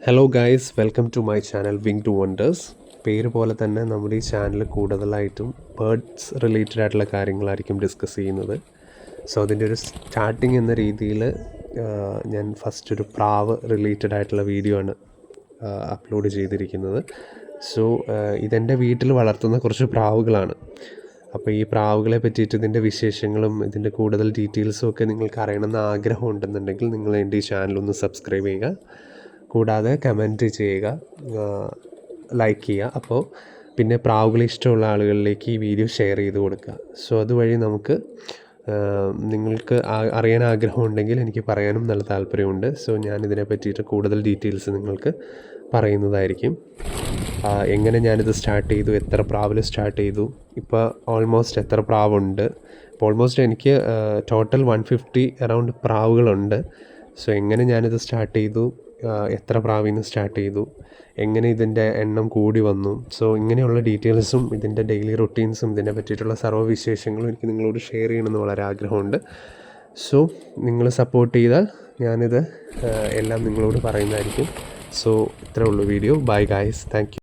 Hello guys, welcome to my channel wing to wonders. പേര് പോലെ തന്നെ നമ്മുടെ ഈ ചാനൽ കൂടുതലായിട്ടും ബേർഡ്സ് റിലേറ്റഡ് ആയിട്ടുള്ള കാര്യങ്ങളായിരിക്കും ഡിസ്കസ് ചെയ്യുന്നത്. സോ അതിൻ്റെ ഒരു സ്റ്റാർട്ടിങ് എന്ന രീതിയിൽ ഞാൻ ഫസ്റ്റ് ഒരു പ്രാവ് റിലേറ്റഡ് ആയിട്ടുള്ള വീഡിയോ ആണ് അപ്ലോഡ് ചെയ്തിരിക്കുന്നത്. സോ ഇതെൻ്റെ വീട്ടിൽ വളർത്തുന്ന കുറച്ച് പ്രാവുകളാണ്. അപ്പോൾ ഈ പ്രാവുകളെ പറ്റിയിട്ട് ഇതിൻ്റെ വിശേഷങ്ങളും ഇതിൻ്റെ കൂടുതൽ ഡീറ്റെയിൽസും ഒക്കെ നിങ്ങൾക്ക് അറിയണമെന്ന് ആഗ്രഹം ഉണ്ടെന്നുണ്ടെങ്കിൽ നിങ്ങൾ എൻ്റെ ഈ ചാനലൊന്ന് സബ്സ്ക്രൈബ് ചെയ്യുക. കൂടാതെ കമൻറ്റ് ചെയ്യുക, ലൈക്ക് ചെയ്യുക. അപ്പോൾ പിന്നെ പ്രാവുകളെ ഇഷ്ടമുള്ള ആളുകളിലേക്ക് ഈ വീഡിയോ ഷെയർ ചെയ്ത് കൊടുക്കുക. സോ അതുവഴി നമുക്ക് നിങ്ങൾക്ക് അറിയാൻ ആഗ്രഹമുണ്ടെങ്കിൽ എനിക്ക് പറയാനും നല്ല താല്പര്യമുണ്ട്. സോ ഞാനിതിനെ പറ്റിയിട്ട് കൂടുതൽ ഡീറ്റെയിൽസ് നിങ്ങൾക്ക് പറയുന്നതായിരിക്കും. എങ്ങനെ ഞാനിത് സ്റ്റാർട്ട് ചെയ്തു, എത്ര പ്രാവിൽ സ്റ്റാർട്ട് ചെയ്തു, ഇപ്പോൾ ഓൾമോസ്റ്റ് എത്ര പ്രാവുണ്ട്. ഇപ്പോൾ ഓൾമോസ്റ്റ് എനിക്ക് ടോട്ടൽ 150 അറൗണ്ട് പ്രാവുകളുണ്ട്. സോ എങ്ങനെ ഞാനിത് സ്റ്റാർട്ട് ചെയ്തു, എത്ര പ്രാവിൽ നിന്ന് സ്റ്റാർട്ട് ചെയ്തു, എങ്ങനെ ഇതിൻ്റെ എണ്ണം കൂടി വന്നു. സോ ഇങ്ങനെയുള്ള ഡീറ്റെയിൽസും ഇതിൻ്റെ ഡെയിലി റൊട്ടീൻസും ഇതിനെ പറ്റിയിട്ടുള്ള സർവ്വവിശേഷങ്ങളും എനിക്ക് നിങ്ങളോട് ഷെയർ ചെയ്യണമെന്ന് വളരെ ആഗ്രഹമുണ്ട്. സോ നിങ്ങൾ സപ്പോർട്ട് ചെയ്താൽ ഞാനിത് എല്ലാം നിങ്ങളോട് പറയുന്നതായിരിക്കും. സോ ഇത്രേ ഉള്ളൂ video. Bye guys, thank you.